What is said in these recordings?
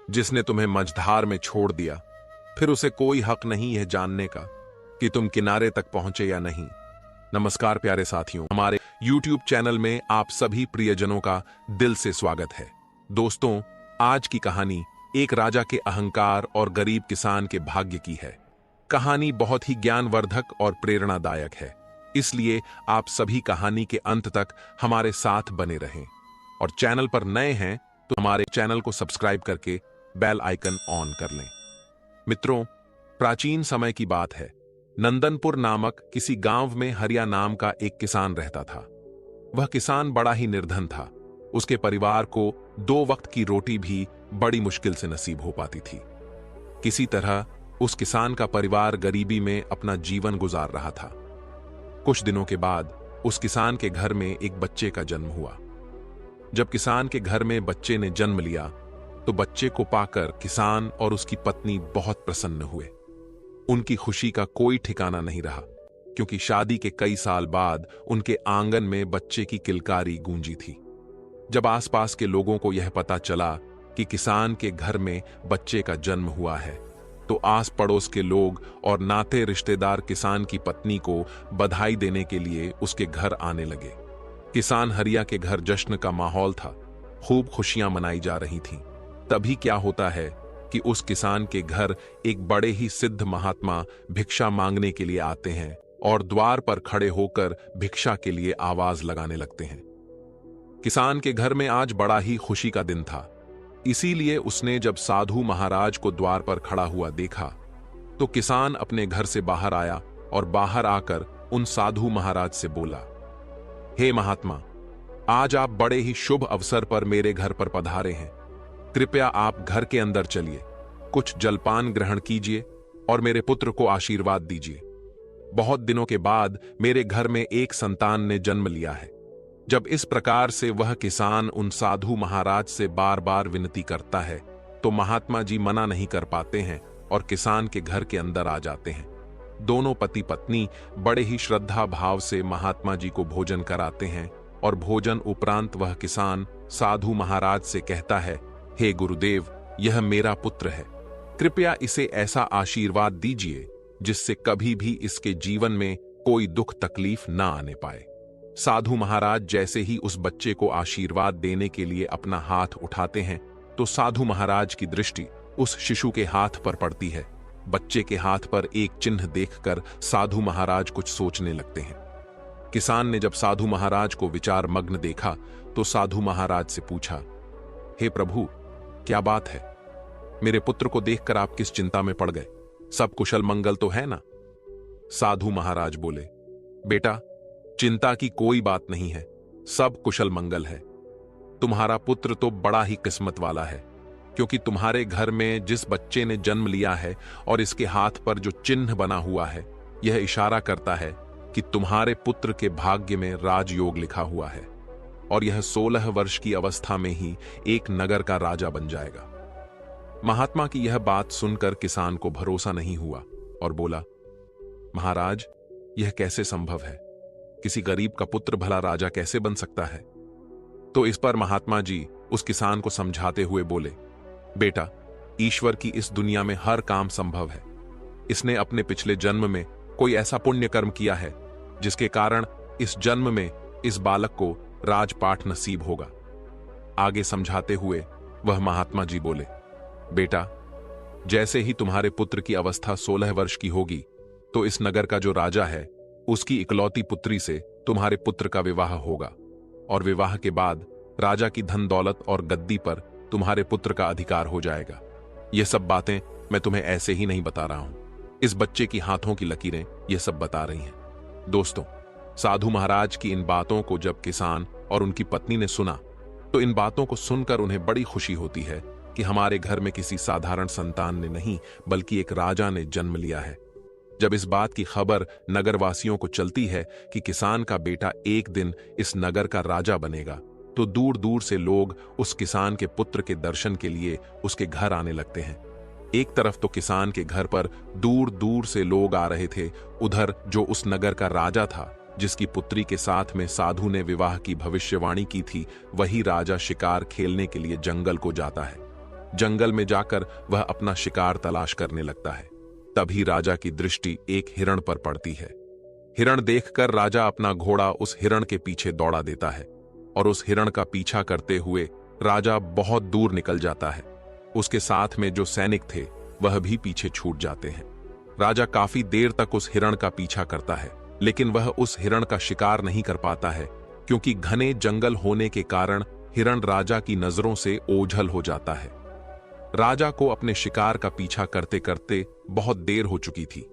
जिसने तुम्हें मझधार में छोड़ दिया, फिर उसे कोई हक नहीं यह जानने का कि तुम किनारे तक पहुंचे या नहीं। नमस्कार प्यारे साथियों, हमारे YouTube चैनल में आप सभी प्रियजनों का दिल से स्वागत है। दोस्तों, आज की कहानी एक राजा के अहंकार और गरीब किसान के भाग्य की है। कहानी बहुत ही ज्ञानवर्धक और प्रेरणादायक है, इसलिए आप सभी कहानी के अंत तक हमारे साथ बने रहें। और चैनल पर नए हैं तो हमारे चैनल को सब्सक्राइब करके बेल आइकन ऑन कर लें। मित्रों, प्राचीन समय की बात है। नंदनपुर नामक किसी गांव में हरिया नाम का एक किसान रहता था। वह किसान बड़ा ही निर्धन था। उसके परिवार को 2 वक्त की रोटी भी बड़ी मुश्किल से नसीब हो पाती थी। किसी तरह उस किसान का परिवार गरीबी में अपना जीवन गुजार रहा था। कुछ दिनों के बाद उस किसान के घर में एक बच्चे का जन्म हुआ। जब किसान के घर में बच्चे ने जन्म लिया तो बच्चे को पाकर किसान और उसकी पत्नी बहुत प्रसन्न हुए। उनकी खुशी का कोई ठिकाना नहीं रहा, क्योंकि शादी के कई साल बाद उनके आंगन में बच्चे की किलकारी गूंजी थी। जब आसपास के लोगों को यह पता चला कि किसान के घर में बच्चे का जन्म हुआ है, तो आस पड़ोस के लोग और नाते रिश्तेदार किसान की पत्नी को बधाई देने के लिए उसके घर आने लगे। किसान हरिया के घर जश्न का माहौल था। खूब खुशियां मनाई जा रही थीं। तभी क्या होता है कि उस किसान के घर एक बड़े ही सिद्ध महात्मा भिक्षा मांगने के लिए आते हैं और द्वार पर खड़े होकर भिक्षा के लिए आवाज लगाने लगते हैं। किसान के घर में आज बड़ा ही खुशी का दिन था। इसीलिए उसने जब साधु महाराज को द्वार पर खड़ा हुआ देखा तो किसान अपने घर से बाहर आया और बाहर आकर उन साधु महाराज से बोला, हे महात्मा, आज आप बड़े ही शुभ अवसर पर मेरे घर पर पधारे हैं। कृपया आप घर के अंदर चलिए, कुछ जलपान ग्रहण कीजिए और मेरे पुत्र को आशीर्वाद दीजिए। बहुत दिनों के बाद मेरे घर में एक संतान ने जन्म लिया है। जब इस प्रकार से वह किसान उन साधु महाराज से बार बार विनती करता है तो महात्मा जी मना नहीं कर पाते हैं और किसान के घर के अंदर आ जाते हैं। दोनों पति पत्नी बड़े ही श्रद्धा भाव से महात्मा जी को भोजन कराते हैं और भोजन उपरांत वह किसान साधु महाराज से कहता है, हे गुरुदेव, यह मेरा पुत्र है। कृपया इसे ऐसा आशीर्वाद दीजिए जिससे कभी भी इसके जीवन में कोई दुख तकलीफ ना आने पाए। साधु महाराज जैसे ही उस बच्चे को आशीर्वाद देने के लिए अपना हाथ उठाते हैं तो साधु महाराज की दृष्टि उस शिशु के हाथ पर पड़ती है। बच्चे के हाथ पर एक चिन्ह देखकर साधु महाराज कुछ सोचने लगते हैं। किसान ने जब साधु महाराज को विचार मग्न देखा तो साधु महाराज से पूछा, हे प्रभु, क्या बात है? मेरे पुत्र को देखकर आप किस चिंता में पड़ गए? सब कुशल मंगल तो है ना? साधु महाराज बोले, बेटा, चिंता की कोई बात नहीं है, सब कुशल मंगल है। तुम्हारा पुत्र तो बड़ा ही किस्मत वाला है, क्योंकि तुम्हारे घर में जिस बच्चे ने जन्म लिया है और इसके हाथ पर जो चिन्ह बना हुआ है, यह इशारा करता है कि तुम्हारे पुत्र के भाग्य में राजयोग लिखा हुआ है और यह 16 वर्ष की अवस्था में ही एक नगर का राजा बन जाएगा। महात्मा की यह बात सुनकर किसान को भरोसा नहीं हुआ और बोला, महाराज, यह कैसे संभव है? किसी गरीब का पुत्र भला राजा कैसे बन सकता है? तो इस पर महात्मा जी उस किसान को समझाते हुए बोले, बेटा, ईश्वर की इस दुनिया में हर काम संभव है। इसने अपने पिछले जन्म में कोई ऐसा पुण्य कर्म किया है जिसके कारण इस जन्म में इस बालक को राजपाट नसीब होगा। आगे समझाते हुए वह महात्मा जी बोले, बेटा, जैसे ही तुम्हारे पुत्र की अवस्था 16 वर्ष की होगी तो इस नगर का जो राजा है उसकी इकलौती पुत्री से तुम्हारे पुत्र का विवाह होगा और विवाह के बाद राजा की धन दौलत और गद्दी पर तुम्हारे पुत्र का अधिकार हो जाएगा। यह सब बातें मैं तुम्हें ऐसे ही नहीं बता रहा हूं, इस बच्चे की हाथों की लकीरें यह सब बता रही हैं। दोस्तों, साधु महाराज की इन बातों को जब किसान और उनकी पत्नी ने सुना तो इन बातों को सुनकर उन्हें बड़ी खुशी होती है कि हमारे घर में किसी साधारण संतान ने नहीं बल्कि एक राजा ने जन्म लिया है। जब इस बात की खबर नगरवासियों को चलती है कि किसान का बेटा एक दिन इस नगर का राजा बनेगा तो दूर दूर से लोग उस किसान के पुत्र के दर्शन के लिए उसके घर आने लगते हैं। एक तरफ तो किसान के घर पर दूर दूर से लोग आ रहे थे, उधर जो उस नगर का राजा था जिसकी पुत्री के साथ में साधु ने विवाह की भविष्यवाणी की थी, वही राजा शिकार खेलने के लिए जंगल को जाता है। जंगल में जाकर वह अपना शिकार तलाश करने लगता है। तभी राजा की दृष्टि एक हिरण पर पड़ती है। हिरण देखकर राजा अपना घोड़ा उस हिरण के पीछे दौड़ा देता है और उस हिरण का पीछा करते हुए राजा बहुत दूर निकल जाता है। उसके साथ में जो सैनिक थे वह भी पीछे छूट जाते हैं। राजा काफी देर तक उस हिरण का पीछा करता है, लेकिन वह उस हिरण का शिकार नहीं कर पाता है, क्योंकि घने जंगल होने के कारण हिरण राजा की नजरों से ओझल हो जाता है। राजा को अपने शिकार का पीछा करते करते बहुत देर हो चुकी थी।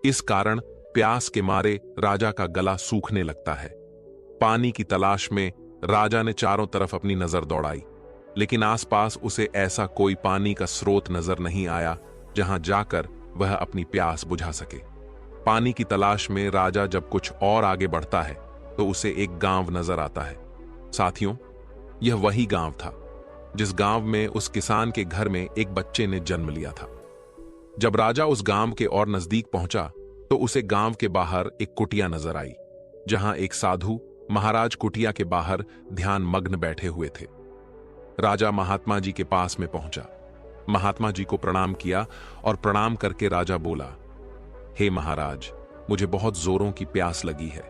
इस कारण प्यास के मारे राजा का गला सूखने लगता है। पानी की तलाश में राजा ने चारों तरफ अपनी नजर दौड़ाई, लेकिन आसपास उसे ऐसा कोई पानी का स्रोत नजर नहीं आया जहां जाकर वह अपनी प्यास बुझा सके। पानी की तलाश में राजा जब कुछ और आगे बढ़ता है तो उसे एक गांव नजर आता है। साथियों, यह वही गांव था जिस गांव में उस किसान के घर में एक बच्चे ने जन्म लिया था। जब राजा उस गांव के और नजदीक पहुंचा तो उसे गांव के बाहर एक कुटिया नजर आई, जहां एक साधु महाराज कुटिया के बाहर ध्यान मग्न बैठे हुए थे। राजा महात्मा जी के पास में पहुंचा, महात्मा जी को प्रणाम किया और प्रणाम करके राजा बोला, हे महाराज, मुझे बहुत जोरों की प्यास लगी है।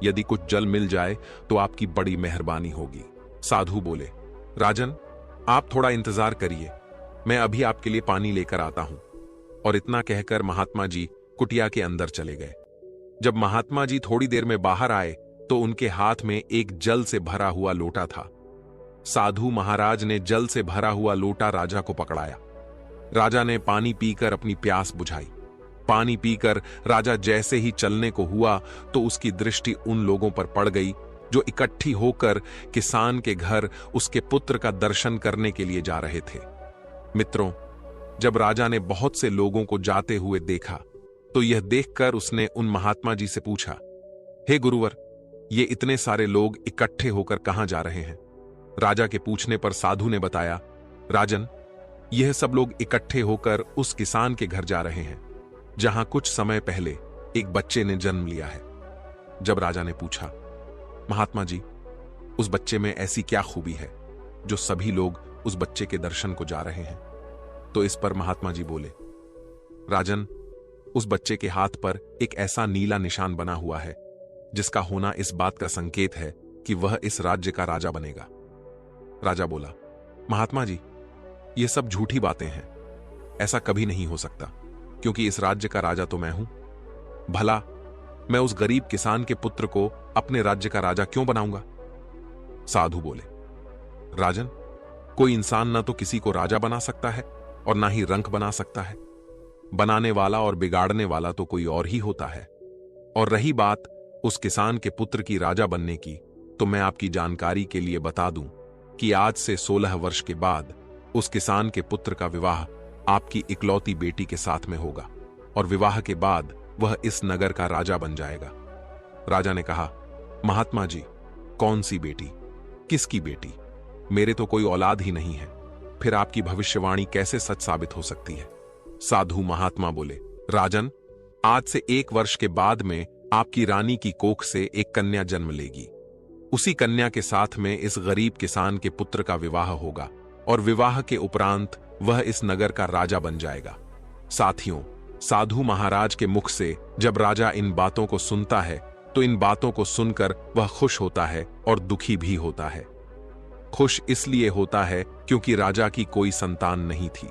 यदि कुछ जल मिल जाए तो आपकी बड़ी मेहरबानी होगी। साधु बोले, राजन, आप थोड़ा इंतजार करिए, मैं अभी आपके लिए पानी लेकर आता हूं। और इतना कहकर महात्मा जी कुटिया के अंदर चले गए। जब महात्मा जी थोड़ी देर में बाहर आए तो उनके हाथ में एक जल से भरा हुआ लोटा था। साधु महाराज ने जल से भरा हुआ लोटा राजा को पकड़ाया। राजा ने पानी पीकर अपनी प्यास बुझाई। पानी पीकर राजा जैसे ही चलने को हुआ तो उसकी दृष्टि उन लोगों पर पड़ गई जो इकट्ठी होकर किसान के घर उसके पुत्र का दर्शन करने के लिए जा रहे थे। मित्रों, जब राजा ने बहुत से लोगों को जाते हुए देखा तो यह देखकर उसने उन महात्मा जी से पूछा, हे गुरुवर, ये इतने सारे लोग इकट्ठे होकर कहां जा रहे हैं? राजा के पूछने पर साधु ने बताया, राजन, यह सब लोग इकट्ठे होकर उस किसान के घर जा रहे हैं जहां कुछ समय पहले एक बच्चे ने जन्म लिया है। जब राजा ने पूछा, महात्मा जी, उस बच्चे में ऐसी क्या खूबी है जो सभी लोग उस बच्चे के दर्शन को जा रहे हैं? तो इस पर महात्मा जी बोले, राजन, उस बच्चे के हाथ पर एक ऐसा नीला निशान बना हुआ है जिसका होना इस बात का संकेत है कि वह इस राज्य का राजा बनेगा। राजा बोला, महात्मा जी, ये सब झूठी बातें हैं। ऐसा कभी नहीं हो सकता, क्योंकि इस राज्य का राजा तो मैं हूं। भला मैं उस गरीब किसान के पुत्र को अपने राज्य का राजा क्यों बनाऊंगा? साधु बोले, राजन, कोई इंसान ना तो किसी को राजा बना सकता है और ना ही रंक बना सकता है। बनाने वाला और बिगाड़ने वाला तो कोई और ही होता है। और रही बात उस किसान के पुत्र की राजा बनने की, तो मैं आपकी जानकारी के लिए बता दूं कि आज से 16 वर्ष के बाद उस किसान के पुत्र का विवाह आपकी इकलौती बेटी के साथ में होगा और विवाह के बाद वह इस नगर का राजा बन जाएगा। राजा ने कहा, महात्मा जी, कौन सी बेटी? किसकी बेटी? मेरे तो कोई औलाद ही नहीं है, फिर आपकी भविष्यवाणी कैसे सच साबित हो सकती है? साधु महात्मा बोले, राजन, आज से 1 वर्ष के बाद में आपकी रानी की कोख से एक कन्या जन्म लेगी। उसी कन्या के साथ में इस गरीब किसान के पुत्र का विवाह होगा और विवाह के उपरांत वह इस नगर का राजा बन जाएगा। साथियों, साधु महाराज के मुख से जब राजा इन बातों को सुनता है तो इन बातों को सुनकर वह खुश होता है और दुखी भी होता है। खुश इसलिए होता है क्योंकि राजा की कोई संतान नहीं थी।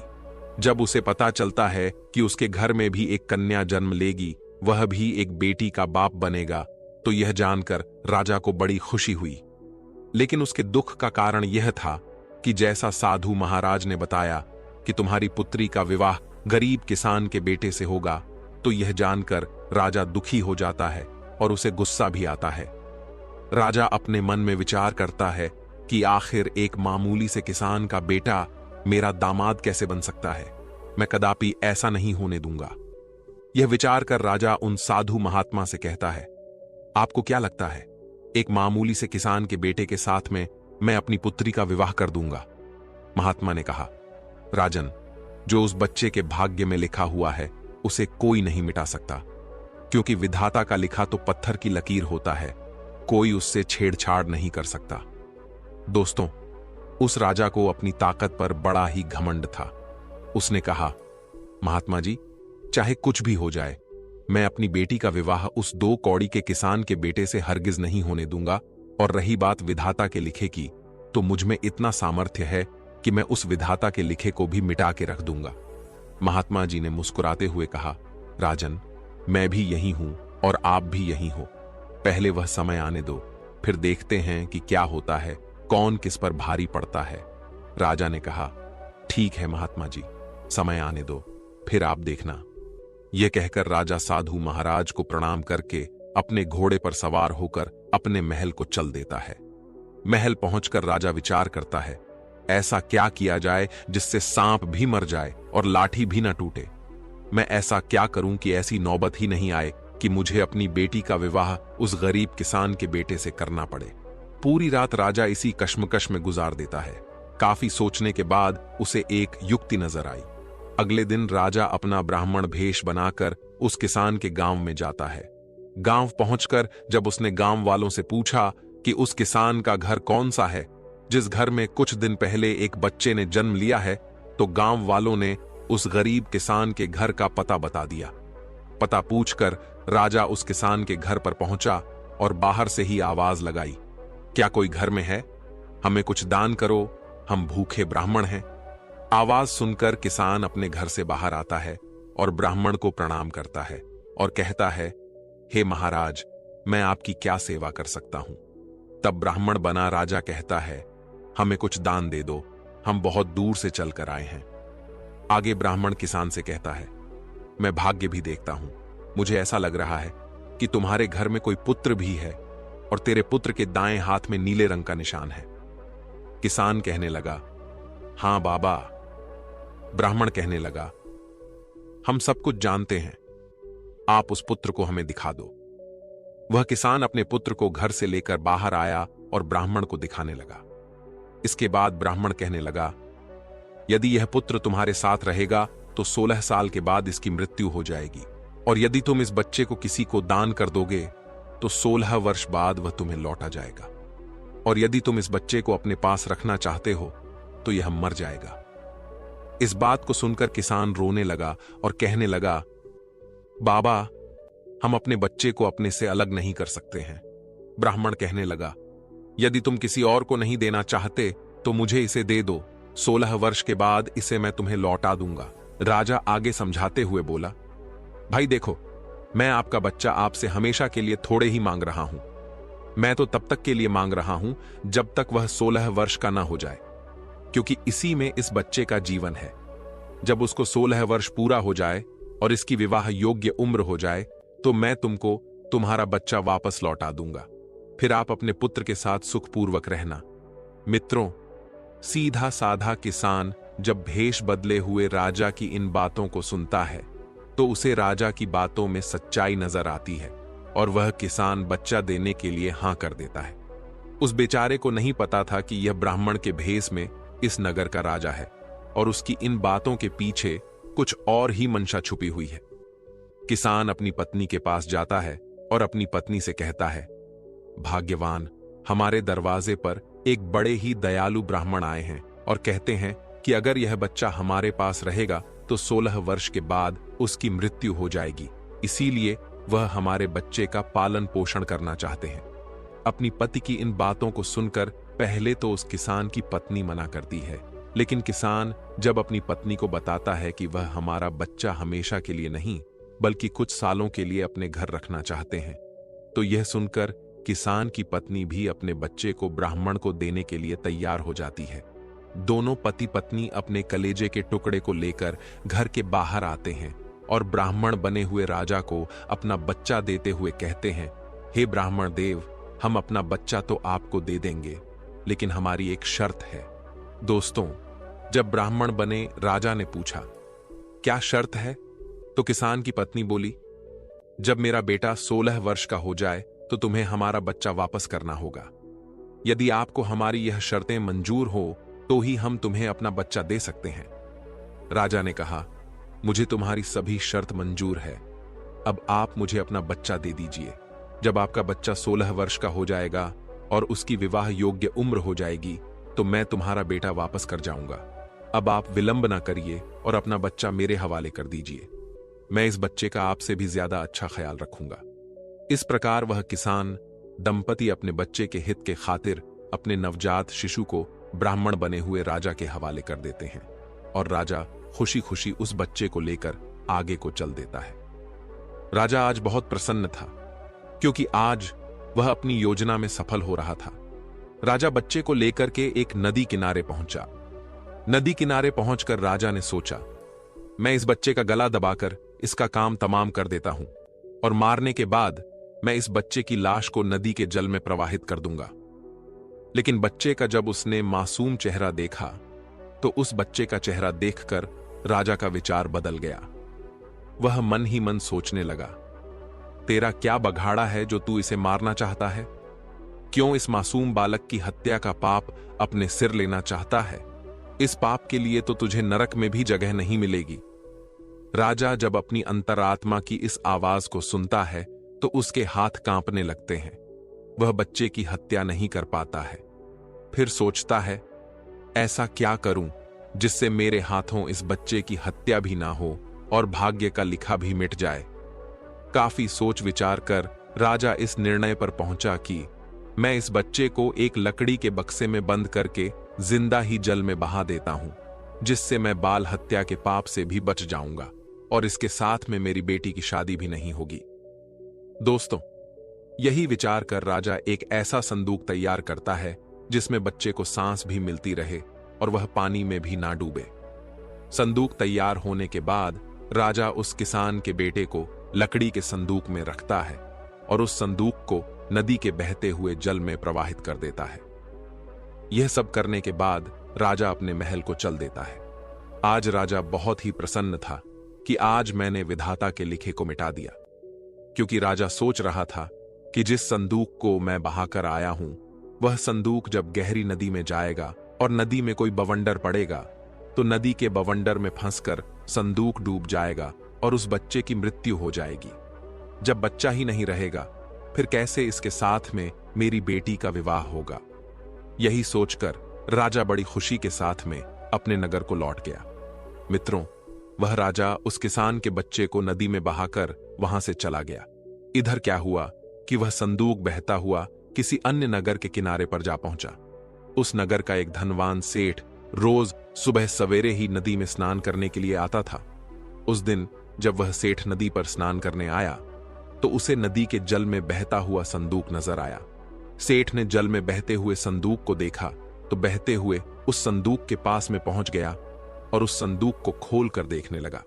जब उसे पता चलता है कि उसके घर में भी एक कन्या जन्म लेगी, वह भी एक बेटी का बाप बनेगा, तो यह जानकर राजा को बड़ी खुशी हुई। लेकिन उसके दुख का कारण यह था कि जैसा साधु महाराज ने बताया कि तुम्हारी पुत्री का विवाह गरीब किसान के बेटे से होगा, तो यह जानकर राजा दुखी हो जाता है और उसे गुस्सा भी आता है। राजा अपने मन में विचार करता है कि आखिर एक मामूली से किसान का बेटा मेरा दामाद कैसे बन सकता है? मैं कदापि ऐसा नहीं होने दूंगा। यह विचार कर राजा उन साधु महात्मा से कहता है, आपको क्या लगता है, एक मामूली से किसान के बेटे के साथ में मैं अपनी पुत्री का विवाह कर दूंगा? महात्मा ने कहा, राजन, जो उस बच्चे के भाग्य में लिखा हुआ है उसे कोई नहीं मिटा सकता, क्योंकि विधाता का लिखा तो पत्थर की लकीर होता है, कोई उससे छेड़छाड़ नहीं कर सकता। दोस्तों, उस राजा को अपनी ताकत पर बड़ा ही घमंड था। उसने कहा, महात्मा जी, चाहे कुछ भी हो जाए, मैं अपनी बेटी का विवाह उस 2 कौड़ी के किसान के बेटे से हरगिज नहीं होने दूंगा। और रही बात विधाता के लिखे की, तो मुझ में इतना सामर्थ्य है कि मैं उस विधाता के लिखे को भी मिटा के रख दूंगा। महात्मा जी ने मुस्कुराते हुए कहा, राजन, मैं भी यही हूं और आप भी यही हो। पहले वह समय आने दो, फिर देखते हैं कि क्या होता है, कौन किस पर भारी पड़ता है। राजा ने कहा, ठीक है महात्मा जी, समय आने दो, फिर आप देखना। यह कहकर राजा साधु महाराज को प्रणाम करके अपने घोड़े पर सवार होकर अपने महल को चल देता है। महल पहुंचकर राजा विचार करता है, ऐसा क्या किया जाए जिससे सांप भी मर जाए और लाठी भी न टूटे। मैं ऐसा क्या करूं कि ऐसी नौबत ही नहीं आए कि मुझे अपनी बेटी का विवाह उस गरीब किसान के बेटे से करना पड़े। पूरी रात राजा इसी कश्मकश में गुजार देता है। काफी सोचने के बाद उसे एक युक्ति नजर आई। अगले दिन राजा अपना ब्राह्मण भेष बनाकर उस किसान के गांव में जाता है। गांव पहुंचकर जब उसने गांव वालों से पूछा कि उस किसान का घर कौन सा है जिस घर में कुछ दिन पहले एक बच्चे ने जन्म लिया है, तो गांव वालों ने उस गरीब किसान के घर का पता बता दिया। पता पूछकर राजा उस किसान के घर पर पहुंचा और बाहर से ही आवाज लगाई, क्या कोई घर में है? हमें कुछ दान करो, हम भूखे ब्राह्मण हैं। आवाज सुनकर किसान अपने घर से बाहर आता है और ब्राह्मण को प्रणाम करता है और कहता है, हे महाराज, मैं आपकी क्या सेवा कर सकता हूं? तब ब्राह्मण बना राजा कहता है, हमें कुछ दान दे दो, हम बहुत दूर से चलकर आए हैं। आगे ब्राह्मण किसान से कहता है, मैं भाग्य भी देखता हूं, मुझे ऐसा लग रहा है कि तुम्हारे घर में कोई पुत्र भी है और तेरे पुत्र के दाएं हाथ में नीले रंग का निशान है। किसान कहने लगा, हां बाबा। ब्राह्मण कहने लगा, हम सब कुछ जानते हैं, आप उस पुत्र को हमें दिखा दो। वह किसान अपने पुत्र को घर से लेकर बाहर आया और ब्राह्मण को दिखाने लगा। इसके बाद ब्राह्मण कहने लगा, यदि यह पुत्र तुम्हारे साथ रहेगा तो 16 साल के बाद इसकी मृत्यु हो जाएगी, और यदि तुम इस बच्चे को किसी को दान कर दोगे तो 16 वर्ष बाद वह तुम्हें लौटा जाएगा, और यदि तुम इस बच्चे को अपने पास रखना चाहते हो तो यह मर जाएगा। इस बात को सुनकर किसान रोने लगा और कहने लगा, बाबा, हम अपने बच्चे को अपने से अलग नहीं कर सकते हैं। ब्राह्मण कहने लगा, यदि तुम किसी और को नहीं देना चाहते तो मुझे इसे दे दो, 16 वर्ष के बाद इसे मैं तुम्हें लौटा दूंगा। राजा आगे समझाते हुए बोला, भाई देखो, मैं आपका बच्चा आपसे हमेशा के लिए थोड़े ही मांग रहा हूं। मैं तो तब तक के लिए मांग रहा हूं जब तक वह 16 वर्ष का ना हो जाए, क्योंकि इसी में इस बच्चे का जीवन है। जब उसको 16 वर्ष पूरा हो जाए और इसकी विवाह योग्य उम्र हो जाए तो मैं तुमको तुम्हारा बच्चा वापस लौटा दूंगा, फिर आप अपने पुत्र के साथ सुखपूर्वक रहना। मित्रों, सीधा साधा किसान जब भेष बदले हुए राजा की इन बातों को सुनता है तो उसे राजा की बातों में सच्चाई नजर आती है और वह किसान बच्चा देने के लिए हां कर देता है। उस बेचारे को नहीं पता था कि यह ब्राह्मण के भेष में इस नगर का राजा है और उसकी इन बातों के पीछे कुछ और ही मंशा छुपी हुई है। किसान अपनी पत्नी के पास जाता है और अपनी पत्नी से कहता है, भाग्यवान, हमारे दरवाजे पर एक बड़े ही दयालु ब्राह्मण आए हैं और कहते हैं कि अगर यह बच्चा हमारे पास रहेगा तो 16 वर्ष के बाद उसकी मृत्यु हो जाएगी, इसीलिए वह हमारे बच्चे का पालन पोषण करना चाहते हैं। अपनी पति की इन बातों को सुनकर पहले तो उस किसान की पत्नी मना करती है, लेकिन किसान जब अपनी पत्नी को बताता है कि वह हमारा बच्चा हमेशा के लिए नहीं बल्कि कुछ सालों के लिए अपने घर रखना चाहते हैं, तो यह सुनकर किसान की पत्नी भी अपने बच्चे को ब्राह्मण को देने के लिए तैयार हो जाती है। दोनों पति पत्नी अपने कलेजे के टुकड़े को लेकर घर के बाहर आते हैं और ब्राह्मण बने हुए राजा को अपना बच्चा देते हुए कहते हैं, हे ब्राह्मण देव, हम अपना बच्चा तो आपको दे देंगे, लेकिन हमारी एक शर्त है। दोस्तों, जब ब्राह्मण बने राजा ने पूछा, क्या शर्त है? तो किसान की पत्नी बोली, जब मेरा बेटा 16 वर्ष का हो जाए तो तुम्हें हमारा बच्चा वापस करना होगा। यदि आपको हमारी यह शर्तें मंजूर हो तो ही हम तुम्हें अपना बच्चा दे सकते हैं। राजा ने कहा, मुझे तुम्हारी सभी शर्त मंजूर है, अब आप मुझे अपना बच्चा दे दीजिए। जब आपका बच्चा 16 वर्ष का हो जाएगा और उसकी विवाह योग्य उम्र हो जाएगी तो मैं तुम्हारा बेटा वापस कर जाऊंगा। अब आप विलंब ना करिए और अपना बच्चा मेरे हवाले कर दीजिए। मैं इस बच्चे का आपसे भी ज्यादा अच्छा ख्याल रखूंगा। इस प्रकार वह किसान दंपति अपने बच्चे के हित के खातिर अपने नवजात शिशु को ब्राह्मण बने हुए राजा के हवाले कर देते हैं और राजा खुशी खुशी उस बच्चे को लेकर आगे को चल देता है। राजा आज बहुत प्रसन्न था क्योंकि आज वह अपनी योजना में सफल हो रहा था। राजा बच्चे को लेकर के एक नदी किनारे पहुंचा। नदी किनारे पहुंचकर राजा ने सोचा, मैं इस बच्चे का गला दबाकर इसका काम तमाम कर देता हूं और मारने के बाद मैं इस बच्चे की लाश को नदी के जल में प्रवाहित कर दूंगा। लेकिन बच्चे का जब उसने मासूम चेहरा देखा तो उस बच्चे का चेहरा देखकर राजा का विचार बदल गया। वह मन ही मन सोचने लगा, तेरा क्या बघाड़ा है जो तू इसे मारना चाहता है? क्यों इस मासूम बालक की हत्या का पाप अपने सिर लेना चाहता है? इस पाप के लिए तो तुझे नरक में भी जगह नहीं मिलेगी। राजा जब अपनी अंतरात्मा की इस आवाज को सुनता है तो उसके हाथ कांपने लगते हैं। वह बच्चे की हत्या नहीं कर पाता है। फिर सोचता है, ऐसा क्या करूं जिससे मेरे हाथों इस बच्चे की हत्या भी ना हो और भाग्य का लिखा भी मिट जाए। काफी सोच विचार कर राजा इस निर्णय पर पहुंचा कि मैं इस बच्चे को एक लकड़ी के बक्से में बंद करके जिंदा ही जल में बहा देता हूं, जिससे मैं बाल हत्या के पाप से भी बच जाऊंगा और इसके साथ में मेरी बेटी की शादी भी नहीं होगी। दोस्तों, यही विचार कर राजा एक ऐसा संदूक तैयार करता है जिसमें बच्चे को सांस भी मिलती रहे और वह पानी में भी ना डूबे। संदूक तैयार होने के बाद राजा उस किसान के बेटे को लकड़ी के संदूक में रखता है और उस संदूक को नदी के बहते हुए जल में प्रवाहित कर देता है। यह सब करने के बाद राजा अपने महल को चल देता है। आज राजा बहुत ही प्रसन्न था कि आज मैंने विधाता के लिखे को मिटा दिया, क्योंकि राजा सोच रहा था कि जिस संदूक को मैं बहाकर आया हूं, वह संदूक जब गहरी नदी में जाएगा और नदी में कोई बवंडर पड़ेगा तो नदी के बवंडर में फंसकर संदूक डूब जाएगा और उस बच्चे की मृत्यु हो जाएगी। जब बच्चा ही नहीं रहेगा फिर कैसे इसके साथ में मेरी बेटी का विवाह होगा? यही सोचकर राजा बड़ी खुशी के साथ में अपने नगर को लौट गया। मित्रों, वह राजा उस किसान के बच्चे को नदी में बहाकर वहां से चला गया। इधर क्या हुआ कि वह संदूक बहता हुआ किसी अन्य नगर के किनारे पर जा पहुंचा। उस नगर का एक धनवान सेठ रोज सुबह सवेरे ही नदी में स्नान करने के लिए आता था। उस दिन जब वह सेठ नदी पर स्नान करने आया तो उसे नदी के जल में बहता हुआ संदूक नजर आया। सेठ ने जल में बहते हुए संदूक को देखा तो बहते हुए उस संदूक के पास में पहुंच गया और उस संदूक को खोल कर देखने लगा।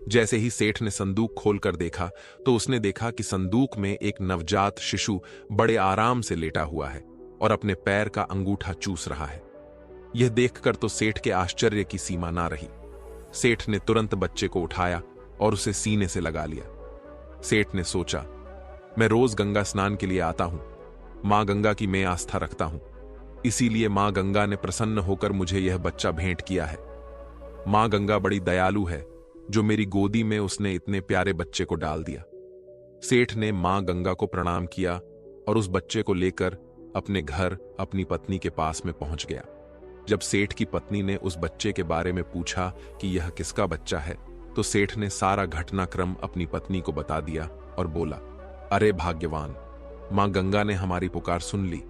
जैसे ही सेठ ने संदूक खोलकर देखा तो उसने देखा कि संदूक में एक नवजात शिशु बड़े आराम से लेटा हुआ है और अपने पैर का अंगूठा चूस रहा है। यह देखकर तो सेठ के आश्चर्य की सीमा ना रही। सेठ ने तुरंत बच्चे को उठाया और उसे सीने से लगा लिया। सेठ ने सोचा, मैं रोज गंगा स्नान के लिए आता हूं, मां गंगा की मैं आस्था रखता हूं, इसीलिए मां गंगा ने प्रसन्न होकर मुझे यह बच्चा भेंट किया है। मां गंगा बड़ी दयालु है जो मेरी गोदी में उसने इतने प्यारे बच्चे को डाल दिया। सेठ ने मां गंगा को प्रणाम किया और उस बच्चे को लेकर अपने घर अपनी पत्नी के पास में पहुंच गया। जब सेठ की पत्नी ने उस बच्चे के बारे में पूछा कि यह किसका बच्चा है तो सेठ ने सारा घटनाक्रम अपनी पत्नी को बता दिया और बोला, अरे भाग्यवान, मां गंगा ने हमारी पुकार सुन ली,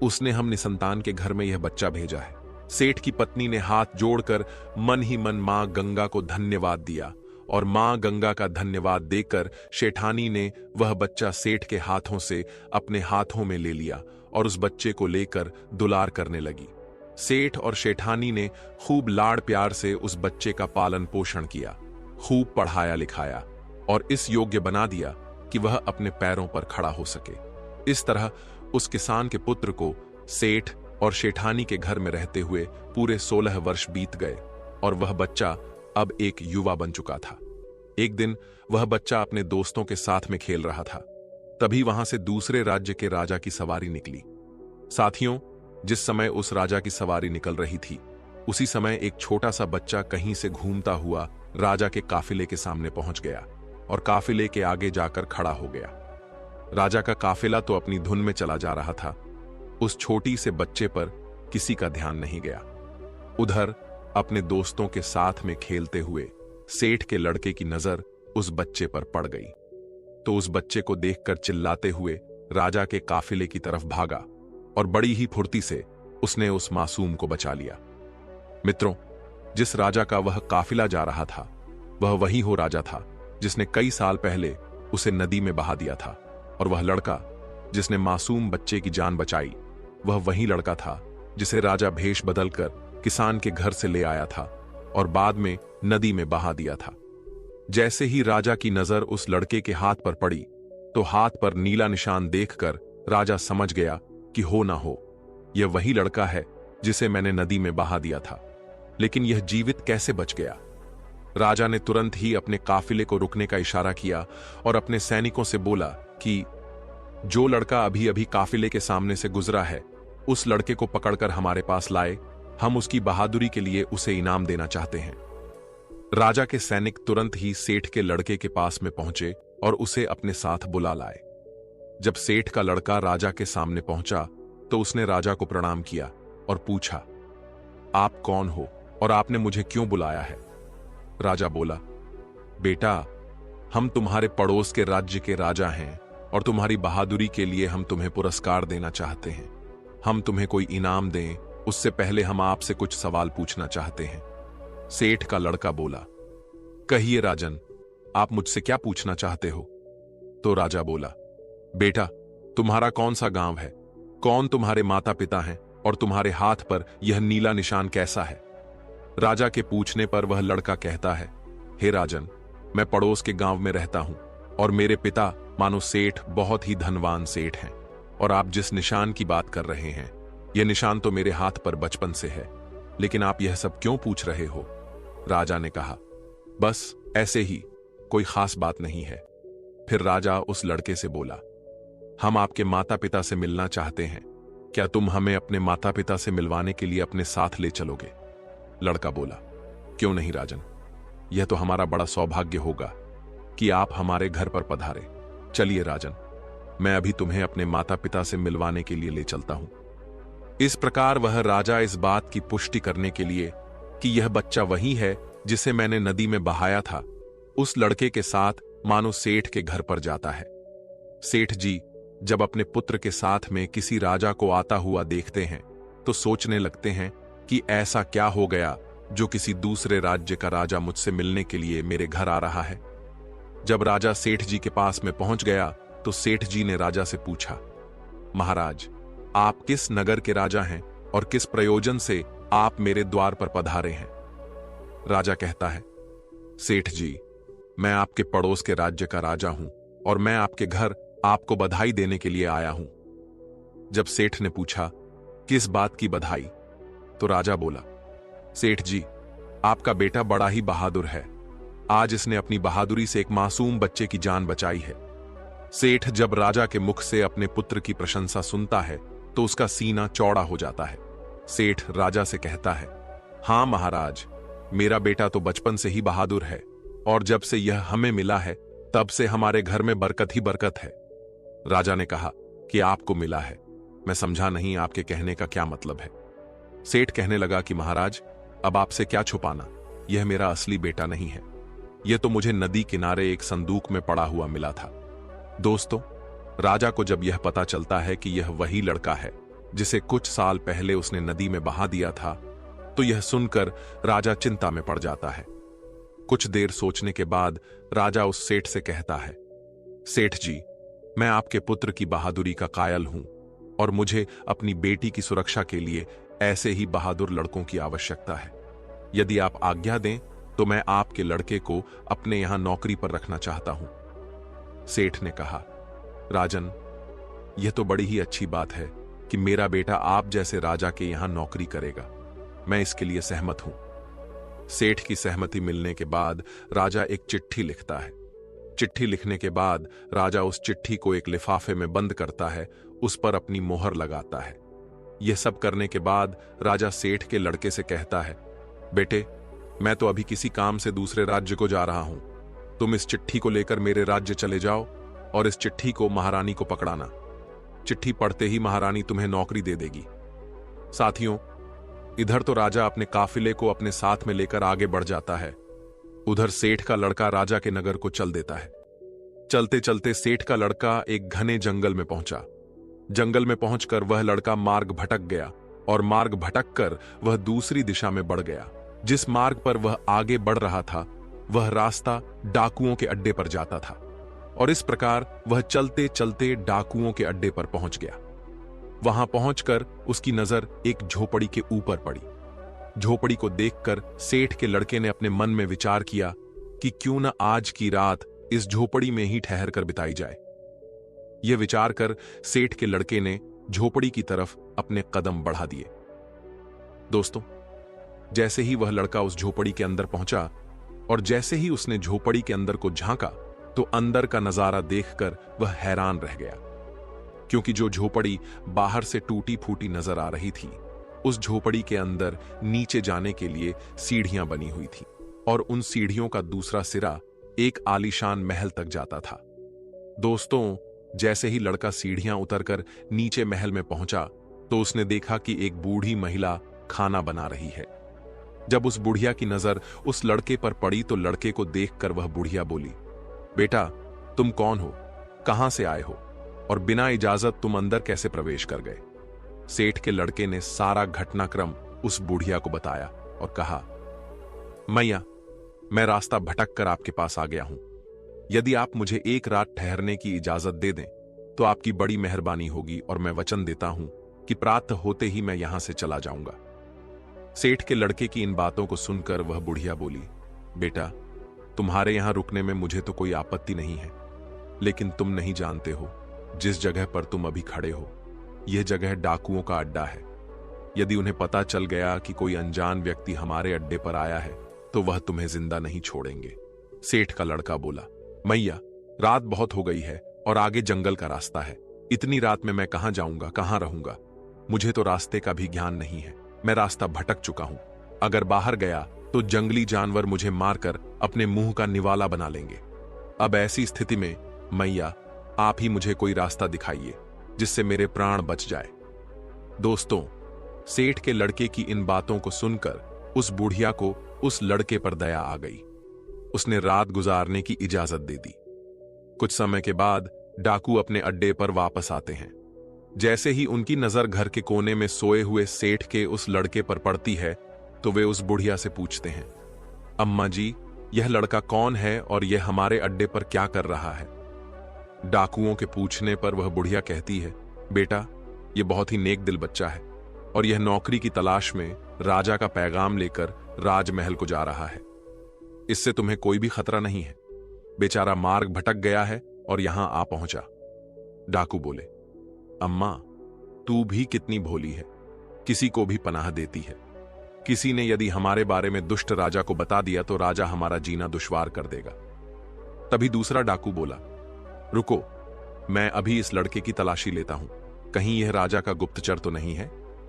उसने हम निसंतान के घर में यह बच्चा भेजा है। सेठ की पत्नी ने हाथ जोड़कर मन ही मन मां गंगा को धन्यवाद दिया और मां गंगा का धन्यवाद देकर शेठानी ने वह बच्चा सेठ के हाथों से अपने हाथों में ले लिया और उस बच्चे को लेकर दुलार करने लगी। सेठ और शेठानी ने खूब लाड़ प्यार से उस बच्चे का पालन पोषण किया, खूब पढ़ाया लिखाया और इस योग्य बना दिया कि वह अपने पैरों पर खड़ा हो सके। इस तरह उस किसान के पुत्र को सेठ और शेठानी के घर में रहते हुए पूरे 16 वर्ष बीत गए और वह बच्चा अब एक युवा बन चुका था। एक दिन वह बच्चा अपने दोस्तों के साथ में खेल रहा था। तभी वहां से दूसरे राज्य के राजा की सवारी निकली। साथियों, जिस समय उस राजा की सवारी निकल रही थी उसी समय एक छोटा सा बच्चा कहीं से घूमता हुआ राजा के काफिले के सामने पहुंच गया और काफिले के आगे जाकर खड़ा हो गया। राजा का काफिला तो अपनी धुन में चला जा रहा था। उस छोटी से बच्चे पर किसी का ध्यान नहीं गया। उधर अपने दोस्तों के साथ में खेलते हुए सेठ के लड़के की नजर उस बच्चे पर पड़ गई, तो उस बच्चे को देखकर चिल्लाते हुए राजा के काफिले की तरफ भागा और बड़ी ही फुर्ती से उसने उस मासूम को बचा लिया। मित्रों, जिस राजा का वह काफिला जा रहा था वह वही हो राजा था जिसने कई साल पहले उसे नदी में बहा दिया था, और वह लड़का जिसने मासूम बच्चे की जान बचाई वह वही लड़का था जिसे राजा भेष बदलकर किसान के घर से ले आया था और बाद में नदी में बहा दिया था। जैसे ही राजा की नजर उस लड़के के हाथ पर पड़ी तो हाथ पर नीला निशान देखकर राजा समझ गया कि हो ना हो यह वही लड़का है जिसे मैंने नदी में बहा दिया था, लेकिन यह जीवित कैसे बच गया। राजा ने तुरंत ही अपने काफिले को रुकने का इशारा किया और अपने सैनिकों से बोला कि जो लड़का अभी अभी काफिले के सामने से गुजरा है उस लड़के को पकड़कर हमारे पास लाए, हम उसकी बहादुरी के लिए उसे इनाम देना चाहते हैं। राजा के सैनिक तुरंत ही सेठ के लड़के के पास में पहुंचे और उसे अपने साथ बुला लाए। जब सेठ का लड़का राजा के सामने पहुंचा तो उसने राजा को प्रणाम किया और पूछा, आप कौन हो और आपने मुझे क्यों बुलाया है। राजा बोला, बेटा, हम तुम्हारे पड़ोस के राज्य के राजा हैं और तुम्हारी बहादुरी के लिए हम तुम्हें पुरस्कार देना चाहते हैं। हम तुम्हें कोई इनाम दें उससे पहले हम आपसे कुछ सवाल पूछना चाहते हैं। सेठ का लड़का बोला, कहिए राजन, आप मुझसे क्या पूछना चाहते हो। तो राजा बोला, बेटा, तुम्हारा कौन सा गांव है, कौन तुम्हारे माता पिता हैं और तुम्हारे हाथ पर यह नीला निशान कैसा है। राजा के पूछने पर वह लड़का कहता है, हे राजन, मैं पड़ोस के गांव में रहता हूं और मेरे पिता मानो सेठ बहुत ही धनवान सेठ हैं, और आप जिस निशान की बात कर रहे हैं यह निशान तो मेरे हाथ पर बचपन से है, लेकिन आप यह सब क्यों पूछ रहे हो। राजा ने कहा, बस ऐसे ही, कोई खास बात नहीं है। फिर राजा उस लड़के से बोला, हम आपके माता पिता से मिलना चाहते हैं, क्या तुम हमें अपने माता पिता से मिलवाने के लिए अपने साथ ले चलोगे। लड़का बोला, क्यों नहीं राजन, यह तो हमारा बड़ा सौभाग्य होगा कि आप हमारे घर पर पधारे। चलिए राजन, मैं अभी तुम्हें अपने माता पिता से मिलवाने के लिए ले चलता हूं। इस प्रकार वह राजा इस बात की पुष्टि करने के लिए कि यह बच्चा वही है जिसे मैंने नदी में बहाया था, उस लड़के के साथ मानो सेठ के घर पर जाता है। सेठ जी जब अपने पुत्र के साथ में किसी राजा को आता हुआ देखते हैं तो सोचने लगते हैं कि ऐसा क्या हो गया जो किसी दूसरे राज्य का राजा मुझसे मिलने के लिए मेरे घर आ रहा है। जब राजा सेठ जी के पास में पहुंच गया तो सेठ जी ने राजा से पूछा, महाराज, आप किस नगर के राजा हैं और किस प्रयोजन से आप मेरे द्वार पर पधारे हैं। राजा कहता है, सेठ जी, मैं आपके पड़ोस के राज्य का राजा हूं और मैं आपके घर आपको बधाई देने के लिए आया हूं। जब सेठ ने पूछा, किस बात की बधाई, तो राजा बोला, सेठ जी, आपका बेटा बड़ा ही बहादुर है, आज इसने अपनी बहादुरी से एक मासूम बच्चे की जान बचाई है। सेठ जब राजा के मुख से अपने पुत्र की प्रशंसा सुनता है तो उसका सीना चौड़ा हो जाता है। सेठ राजा से कहता है, हां महाराज, मेरा बेटा तो बचपन से ही बहादुर है और जब से यह हमें मिला है तब से हमारे घर में बरकत ही बरकत है। राजा ने कहा कि आपको मिला है, मैं समझा नहीं आपके कहने का क्या मतलब है। सेठ कहने लगा कि महाराज, अब आपसे क्या छुपाना, यह मेरा असली बेटा नहीं है, यह तो मुझे नदी किनारे एक संदूक में पड़ा हुआ मिला था। दोस्तों, राजा को जब यह पता चलता है कि यह वही लड़का है जिसे कुछ साल पहले उसने नदी में बहा दिया था तो यह सुनकर राजा चिंता में पड़ जाता है। कुछ देर सोचने के बाद राजा उस सेठ से कहता है, सेठ जी, मैं आपके पुत्र की बहादुरी का कायल हूं और मुझे अपनी बेटी की सुरक्षा के लिए ऐसे ही बहादुर लड़कों की आवश्यकता है। यदि आप आज्ञा दें तो मैं आपके लड़के को अपने यहां नौकरी पर रखना चाहता हूं। सेठ ने कहा, राजन, यह तो बड़ी ही अच्छी बात है कि मेरा बेटा आप जैसे राजा के यहां नौकरी करेगा, मैं इसके लिए सहमत हूं। सेठ की सहमति मिलने के बाद राजा एक चिट्ठी लिखता है। चिट्ठी लिखने के बाद राजा उस चिट्ठी को एक लिफाफे में बंद करता है, उस पर अपनी मोहर लगाता है। यह सब करने के बाद राजा सेठ के लड़के से कहता है, बेटे, मैं तो अभी किसी काम से दूसरे राज्य को जा रहा हूं, तुम इस चिट्ठी को लेकर मेरे राज्य चले जाओ और इस चिट्ठी को महारानी को पकड़ाना। चिट्ठी पढ़ते ही महारानी तुम्हें नौकरी दे देगी। साथियों, इधर तो राजा अपने काफिले को अपने साथ में लेकर आगे बढ़ जाता है, उधर सेठ का लड़का राजा के नगर को चल देता है। चलते चलते सेठ का लड़का एक घने जंगल में पहुंचा। जंगल में पहुंचकर वह लड़का मार्ग भटक गया और मार्ग भटक कर वह दूसरी दिशा में बढ़ गया। जिस मार्ग पर वह आगे बढ़ रहा था वह रास्ता डाकुओं के अड्डे पर जाता था और इस प्रकार वह चलते चलते डाकुओं के अड्डे पर पहुंच गया। वहां पहुंचकर उसकी नजर एक झोपड़ी के ऊपर पड़ी। झोपड़ी को देखकर सेठ के लड़के ने अपने मन में विचार किया कि क्यों न आज की रात इस झोपड़ी में ही ठहर कर बिताई जाए। यह विचार कर सेठ के लड़के ने झोपड़ी की तरफ अपने कदम बढ़ा दिए। दोस्तों, जैसे ही वह लड़का उस झोपड़ी के अंदर पहुंचा और जैसे ही उसने झोपड़ी के अंदर को झांका तो अंदर का नजारा देखकर वह हैरान रह गया, क्योंकि जो झोपड़ी बाहर से टूटी फूटी नजर आ रही थी, उस झोपड़ी के अंदर नीचे जाने के लिए सीढ़ियां बनी हुई थी और उन सीढ़ियों का दूसरा सिरा एक आलीशान महल तक जाता था। दोस्तों, जैसे ही लड़का सीढ़ियां उतरकर नीचे महल में पहुंचा तो उसने देखा कि एक बूढ़ी महिला खाना बना रही है। जब उस बुढ़िया की नजर उस लड़के पर पड़ी तो लड़के को देखकर वह बुढ़िया बोली, बेटा, तुम कौन हो, कहां से आए हो और बिना इजाजत तुम अंदर कैसे प्रवेश कर गए? सेठ के लड़के ने सारा घटनाक्रम उस बुढ़िया को बताया और कहा, मैया, मैं रास्ता भटक कर आपके पास आ गया हूं। यदि आप मुझे एक रात ठहरने की इजाजत दे दें तो आपकी बड़ी मेहरबानी होगी और मैं वचन देता हूं कि प्रातः होते ही मैं यहां से चला जाऊंगा। सेठ के लड़के की इन बातों को सुनकर वह बुढ़िया बोली, बेटा, तुम्हारे यहां रुकने में मुझे तो कोई आपत्ति नहीं है, लेकिन तुम नहीं जानते हो जिस जगह पर तुम अभी खड़े हो यह जगह डाकुओं का अड्डा है। यदि उन्हें पता चल गया कि कोई अनजान व्यक्ति हमारे अड्डे पर आया है तो वह तुम्हें जिंदा नहीं छोड़ेंगे। सेठ का लड़का बोला, मैया, रात बहुत हो गई है और आगे जंगल का रास्ता है। इतनी रात में मैं कहां जाऊंगा, कहां रहूंगा? मुझे तो रास्ते का भी ज्ञान नहीं है। मैं रास्ता भटक चुका हूं। अगर बाहर गया तो जंगली जानवर मुझे मारकर अपने मुंह का निवाला बना लेंगे। अब ऐसी स्थिति में मैया, आप ही मुझे कोई रास्ता दिखाइए जिससे मेरे प्राण बच जाए। दोस्तों, सेठ के लड़के की इन बातों को सुनकर उस बुढ़िया को उस लड़के पर दया आ गई। उसने रात गुजारने की इजाजत दे दी। कुछ समय के बाद डाकू अपने अड्डे पर वापस आते हैं। जैसे ही उनकी नजर घर के कोने में सोए हुए सेठ के उस लड़के पर पड़ती है तो वे उस बुढ़िया से पूछते हैं, अम्मा जी, यह लड़का कौन है और यह हमारे अड्डे पर क्या कर रहा है? डाकुओं के पूछने पर वह बुढ़िया कहती है, बेटा, यह बहुत ही नेक दिल बच्चा है और यह नौकरी की तलाश में राजा का पैगाम लेकर राजमहल को जा रहा है। इससे तुम्हें कोई भी खतरा नहीं है। बेचारा मार्ग भटक गया है और यहां आ पहुंचा। डाकू बोले, अम्मा, तू भी कितनी भोली है, किसी को भी पनाह देती है। किसी ने यदि हमारे बारे में दुष्ट राजा को बता दिया तो राजा हमारा जीना दुश्वार कर देगा। तभी दूसरा डाकू बोला, रुको, मैं अभी इस लड़के की तलाशी लेता हूं, कहीं यह राजा का गुप्तचर तो नहीं है।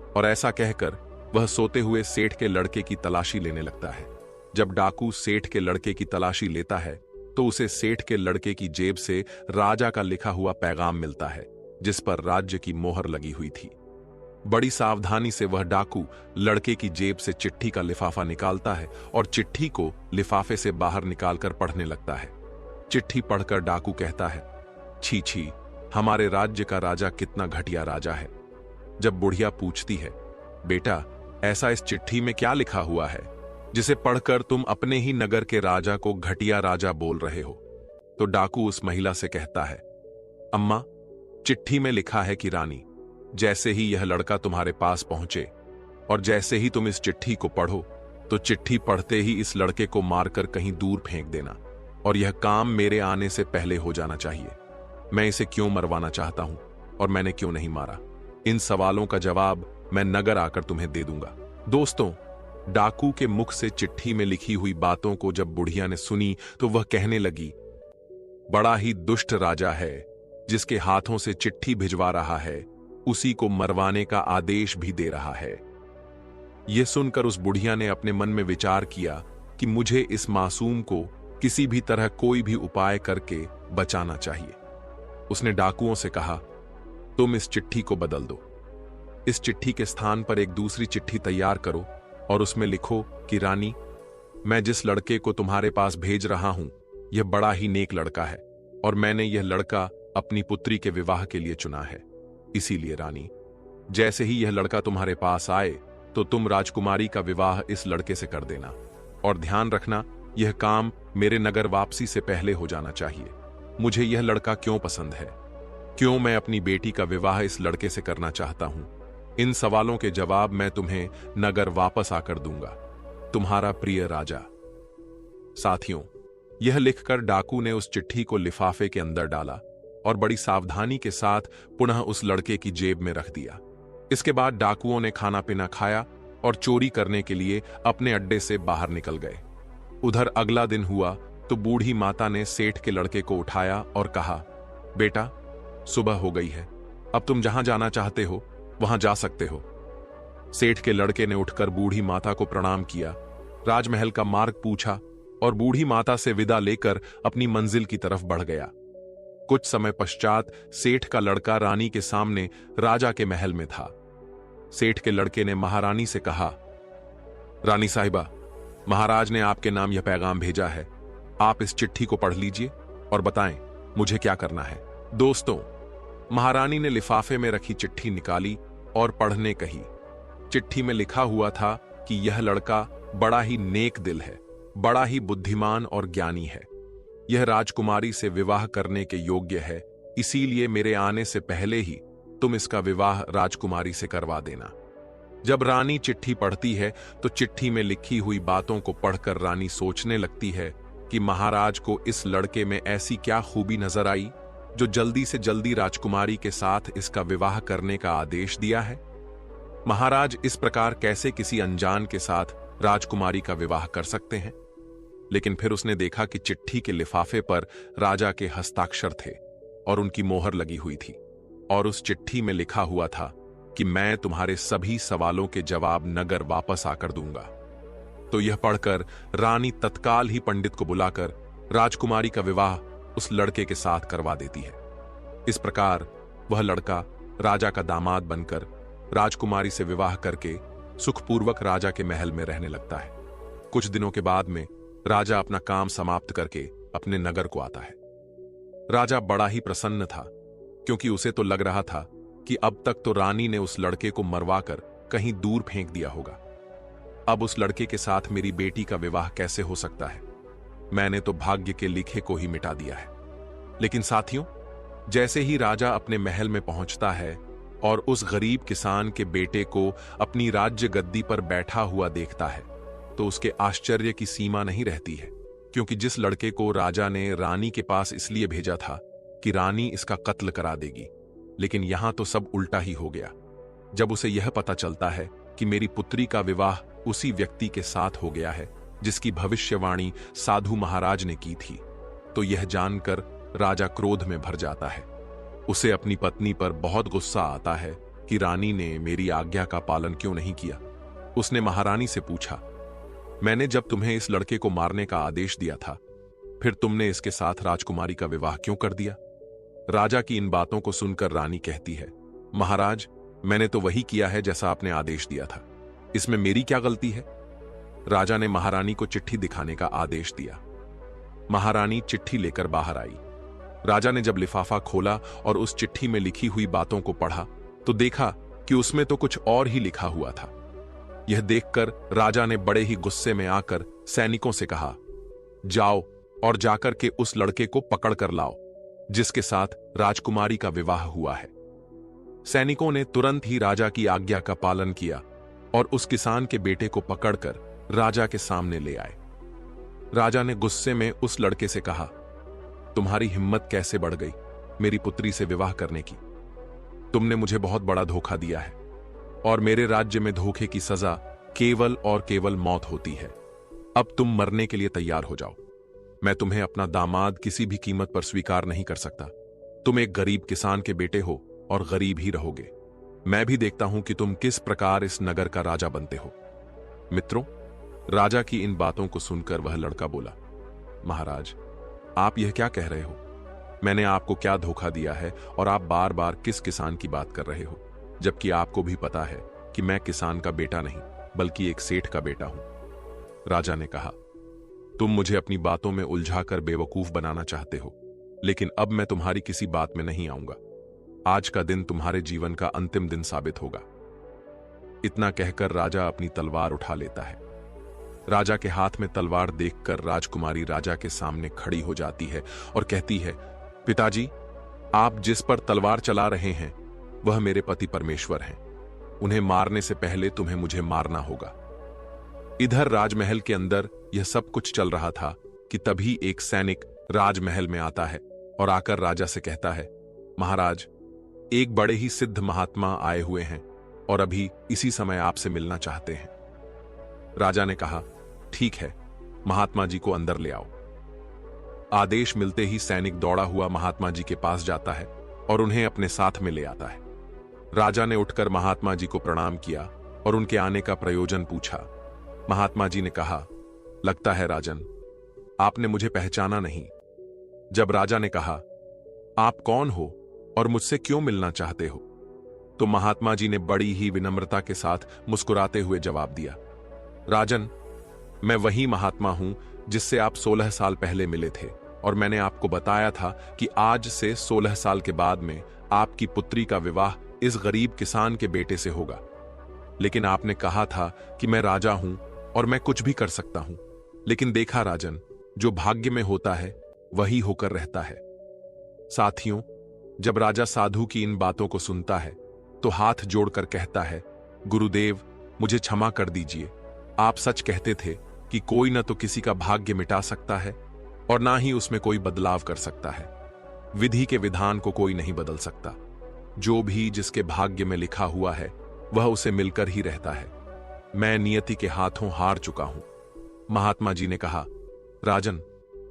और ऐसा कहकर वह सोते हुए सेठ के लड़के की तलाशी लेने लगता है। जब डाकू सेठ के लड़के की तलाशी लेता है तो उसे सेठ के लड़के की जेब से राजा का लिखा हुआ पैगाम मिलता है जिस पर राज्य की मोहर लगी हुई थी। बड़ी सावधानी से वह डाकू लड़के की जेब से चिट्ठी का लिफाफा निकालता है और चिट्ठी को लिफाफे से बाहर निकालकर पढ़ने लगता है। चिट्ठी पढ़कर डाकू कहता है, छी छी, हमारे राज्य का राजा कितना घटिया राजा है। जब बुढ़िया पूछती है, बेटा, ऐसा इस चिट्ठी में क्या लिखा हुआ है जिसे पढ़कर तुम अपने ही नगर के राजा को घटिया राजा बोल रहे हो? तो डाकू उस महिला से कहता है, अम्मा, चिट्ठी में लिखा है कि रानी, जैसे ही यह लड़का तुम्हारे पास पहुंचे और जैसे ही तुम इस चिट्ठी को पढ़ो तो चिट्ठी पढ़ते ही इस लड़के को मारकर कहीं दूर फेंक देना और यह काम मेरे आने से पहले हो जाना चाहिए। मैं इसे क्यों मरवाना चाहता हूं और मैंने क्यों नहीं मारा, इन सवालों का जवाब मैं नगर आकर तुम्हें दे दूंगा। दोस्तों, डाकू के मुख से चिट्ठी में लिखी हुई बातों को जब बुढ़िया ने सुनी तो वह कहने लगी, बड़ा ही दुष्ट राजा है, जिसके हाथों से चिट्ठी भिजवा रहा है उसी को मरवाने का आदेश भी दे रहा है। यह सुनकर उस बुढ़िया ने अपने मन में विचार किया कि मुझे इस मासूम को किसी भी तरह कोई भी उपाय करके बचाना चाहिए। उसने डाकुओं से कहा, तुम इस चिट्ठी को बदल दो। इस चिट्ठी के स्थान पर एक दूसरी चिट्ठी तैयार करो और उसमें लिखो कि रानी, मैं जिस लड़के को तुम्हारे पास भेज रहा हूं यह बड़ा ही नेक लड़का है और मैंने यह लड़का अपनी पुत्री के विवाह के लिए चुना है। इसीलिए रानी, जैसे ही यह लड़का तुम्हारे पास आए तो तुम राजकुमारी का विवाह इस लड़के से कर देना। और ध्यान रखना, यह काम मेरे नगर वापसी से पहले हो जाना चाहिए। मुझे यह लड़का क्यों पसंद है, क्यों मैं अपनी बेटी का विवाह इस लड़के से करना चाहता हूं, इन सवालों के जवाब मैं तुम्हें नगर वापस आकर दूंगा। तुम्हारा प्रिय राजा। साथियों, यह लिखकर डाकू ने उस चिट्ठी को लिफाफे के अंदर डाला और बड़ी सावधानी के साथ पुनः उस लड़के की जेब में रख दिया। इसके बाद डाकुओं ने खाना पीना खाया और चोरी करने के लिए अपने अड्डे से बाहर निकल गए। उधर अगला दिन हुआ तो बूढ़ी माता ने सेठ के लड़के को उठाया और कहा, बेटा, सुबह हो गई है, अब तुम जहां जाना चाहते हो वहां जा सकते हो। सेठ के लड़के ने उठकर बूढ़ी माता को प्रणाम किया, राजमहल का मार्ग पूछा और बूढ़ी माता से विदा लेकर अपनी मंजिल की तरफ बढ़ गया। कुछ समय पश्चात सेठ का लड़का रानी के सामने राजा के महल में था। सेठ के लड़के ने महारानी से कहा, रानी साहिबा, महाराज ने आपके नाम यह पैगाम भेजा है, आप इस चिट्ठी को पढ़ लीजिए और बताएं मुझे क्या करना है। दोस्तों, महारानी ने लिफाफे में रखी चिट्ठी निकाली और पढ़ने कही। चिट्ठी में लिखा हुआ था कि यह लड़का बड़ा ही नेक दिल है, बड़ा ही बुद्धिमान और ज्ञानी है। यह राजकुमारी से विवाह करने के योग्य है, इसीलिए मेरे आने से पहले ही तुम इसका विवाह राजकुमारी से करवा देना। जब रानी चिट्ठी पढ़ती है तो चिट्ठी में लिखी हुई बातों को पढ़कर रानी सोचने लगती है कि महाराज को इस लड़के में ऐसी क्या खूबी नजर आई जो जल्दी से जल्दी राजकुमारी के साथ इसका विवाह करने का आदेश दिया है। महाराज इस प्रकार कैसे किसी अनजान के साथ राजकुमारी का विवाह कर सकते हैं। लेकिन फिर उसने देखा कि चिट्ठी के लिफाफे पर राजा के हस्ताक्षर थे और उनकी मोहर लगी हुई थी और उस चिट्ठी में लिखा हुआ था कि मैं तुम्हारे सभी सवालों के जवाब नगर वापस आकर दूंगा। तो यह पढ़कर रानी तत्काल ही पंडित को बुलाकर राजकुमारी का विवाह उस लड़के के साथ करवा देती है। इस प्रकार वह लड़का राजा का दामाद बनकर राजकुमारी से विवाह करके सुखपूर्वक राजा के महल में रहने लगता है। कुछ दिनों के बाद में राजा अपना काम समाप्त करके अपने नगर को आता है। राजा बड़ा ही प्रसन्न था क्योंकि उसे तो लग रहा था कि अब तक तो रानी ने उस लड़के को मरवाकर कहीं दूर फेंक दिया होगा। अब उस लड़के के साथ मेरी बेटी का विवाह कैसे हो सकता है? मैंने तो भाग्य के लिखे को ही मिटा दिया है। लेकिन साथियों, जैसे ही राजा अपने महल में पहुंचता है और उस गरीब किसान के बेटे को अपनी राज्य गद्दी पर बैठा हुआ देखता है तो उसके आश्चर्य की सीमा नहीं रहती है, क्योंकि जिस लड़के को राजा ने रानी के पास इसलिए भेजा था कि रानी इसका कत्ल करा देगी, लेकिन यहां तो सब उल्टा ही हो गया। जब उसे यह पता चलता है कि मेरी पुत्री का विवाह उसी व्यक्ति के साथ हो गया है जिसकी भविष्यवाणी साधु महाराज ने की थी, तो यह जानकर राजा क्रोध में भर जाता है। उसे अपनी पत्नी पर बहुत गुस्सा आता है कि रानी ने मेरी आज्ञा का पालन क्यों नहीं किया। उसने महारानी से पूछा, मैंने जब तुम्हें इस लड़के को मारने का आदेश दिया था, फिर तुमने इसके साथ राजकुमारी का विवाह क्यों कर दिया? राजा की इन बातों को सुनकर रानी कहती है, महाराज, मैंने तो वही किया है जैसा आपने आदेश दिया था, इसमें मेरी क्या गलती है? राजा ने महारानी को चिट्ठी दिखाने का आदेश दिया। महारानी चिट्ठी लेकर बाहर आई। राजा ने जब लिफाफा खोला और उस चिट्ठी में लिखी हुई बातों को पढ़ा तो देखा कि उसमें तो कुछ और ही लिखा हुआ था। यह देखकर राजा ने बड़े ही गुस्से में आकर सैनिकों से कहा, जाओ और जाकर के उस लड़के को पकड़ कर लाओ जिसके साथ राजकुमारी का विवाह हुआ है। सैनिकों ने तुरंत ही राजा की आज्ञा का पालन किया और उस किसान के बेटे को पकड़कर राजा के सामने ले आए। राजा ने गुस्से में उस लड़के से कहा, तुम्हारी हिम्मत कैसे बढ़ गई मेरी पुत्री से विवाह करने की? तुमने मुझे बहुत बड़ा धोखा दिया है और मेरे राज्य में धोखे की सजा केवल और केवल मौत होती है। अब तुम मरने के लिए तैयार हो जाओ। मैं तुम्हें अपना दामाद किसी भी कीमत पर स्वीकार नहीं कर सकता। तुम एक गरीब किसान के बेटे हो और गरीब ही रहोगे। मैं भी देखता हूं कि तुम किस प्रकार इस नगर का राजा बनते हो। मित्रों, राजा की इन बातों को सुनकर वह लड़का बोला, महाराज, आप यह क्या कह रहे हो? मैंने आपको क्या धोखा दिया है और आप बार बार किस किसान की बात कर रहे हो? जबकि आपको भी पता है कि मैं किसान का बेटा नहीं बल्कि एक सेठ का बेटा हूं। राजा ने कहा, तुम मुझे अपनी बातों में उलझाकर बेवकूफ बनाना चाहते हो, लेकिन अब मैं तुम्हारी किसी बात में नहीं आऊंगा। आज का दिन तुम्हारे जीवन का अंतिम दिन साबित होगा। इतना कहकर राजा अपनी तलवार उठा लेता है। राजा के हाथ में तलवार देखकर राजकुमारी राजा के सामने खड़ी हो जाती है और कहती है, पिताजी, आप जिस पर तलवार चला रहे हैं वह मेरे पति परमेश्वर हैं। उन्हें मारने से पहले तुम्हें मुझे मारना होगा। इधर राजमहल के अंदर यह सब कुछ चल रहा था कि तभी एक सैनिक राजमहल में आता है और आकर राजा से कहता है, महाराज, एक बड़े ही सिद्ध महात्मा आए हुए हैं और अभी इसी समय आपसे मिलना चाहते हैं। राजा ने कहा, ठीक है, महात्मा जी को अंदर ले आओ। आदेश मिलते ही सैनिक दौड़ा हुआ महात्मा जी के पास जाता है और उन्हें अपने साथ में ले आता है। राजा ने उठकर महात्मा जी को प्रणाम किया और उनके आने का प्रयोजन पूछा। महात्मा जी ने कहा, लगता है राजन, आपने मुझे पहचाना नहीं। जब राजा ने कहा, आप कौन हो और मुझसे क्यों मिलना चाहते हो, तो महात्मा जी ने बड़ी ही विनम्रता के साथ मुस्कुराते हुए जवाब दिया, राजन, मैं वही महात्मा हूं जिससे आप 16 साल पहले मिले थे और मैंने आपको बताया था कि आज से 16 साल के बाद में आपकी पुत्री का विवाह इस गरीब किसान के बेटे से होगा। लेकिन आपने कहा था कि मैं राजा हूं और मैं कुछ भी कर सकता हूं, लेकिन देखा राजन, जो भाग्य में होता है वही होकर रहता है। साथियों, जब राजा साधु की इन बातों को सुनता है तो हाथ जोड़कर कहता है, गुरुदेव, मुझे क्षमा कर दीजिए। आप सच कहते थे कि कोई न तो किसी का भाग्य मिटा सकता है और ना ही उसमें कोई बदलाव कर सकता है। विधि के विधान को कोई नहीं बदल सकता। जो भी जिसके भाग्य में लिखा हुआ है वह उसे मिलकर ही रहता है। मैं नियति के हाथों हार चुका हूं। महात्मा जी ने कहा, राजन,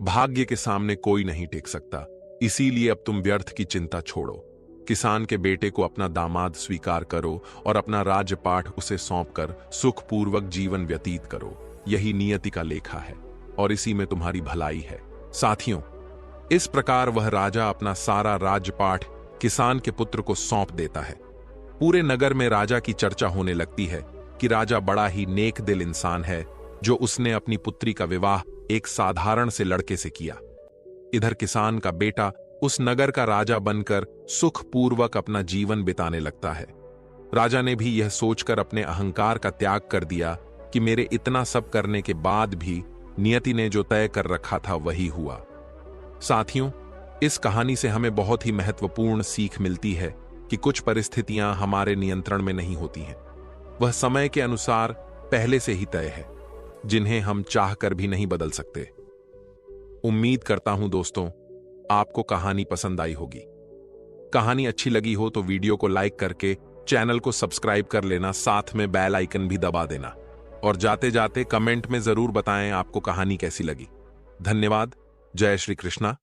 भाग्य के सामने कोई नहीं टेक सकता, इसीलिए अब तुम व्यर्थ की चिंता छोड़ो। किसान के बेटे को अपना दामाद स्वीकार करो और अपना राज्यपाठ उसे सौंपकर सुखपूर्वक जीवन व्यतीत करो। यही नियति का लेखा है और इसी में तुम्हारी भलाई है। साथियों, इस प्रकार वह राजा अपना सारा राज्यपाठ किसान के पुत्र को सौंप देता है। पूरे नगर में राजा की चर्चा होने लगती है कि राजा बड़ा ही नेक दिल इंसान है, जो उसने अपनी पुत्री का विवाह एक साधारण से लड़के से किया। इधर किसान का बेटा उस नगर का राजा बनकर सुखपूर्वक अपना जीवन बिताने लगता है। राजा ने भी यह सोचकर अपने अहंकार का त्याग कर दिया कि मेरे इतना सब करने के बाद भी नियति ने जो तय कर रखा था वही हुआ। साथियों, इस कहानी से हमें बहुत ही महत्वपूर्ण सीख मिलती है कि कुछ परिस्थितियां हमारे नियंत्रण में नहीं होती हैं। वह समय के अनुसार पहले से ही तय है, जिन्हें हम चाहकर भी नहीं बदल सकते। उम्मीद करता हूं दोस्तों, आपको कहानी पसंद आई होगी। कहानी अच्छी लगी हो तो वीडियो को लाइक करके चैनल को सब्सक्राइब कर लेना, साथ में बेल आइकन भी दबा देना और जाते जाते कमेंट में जरूर बताएं आपको कहानी कैसी लगी। धन्यवाद। जय श्री कृष्णा।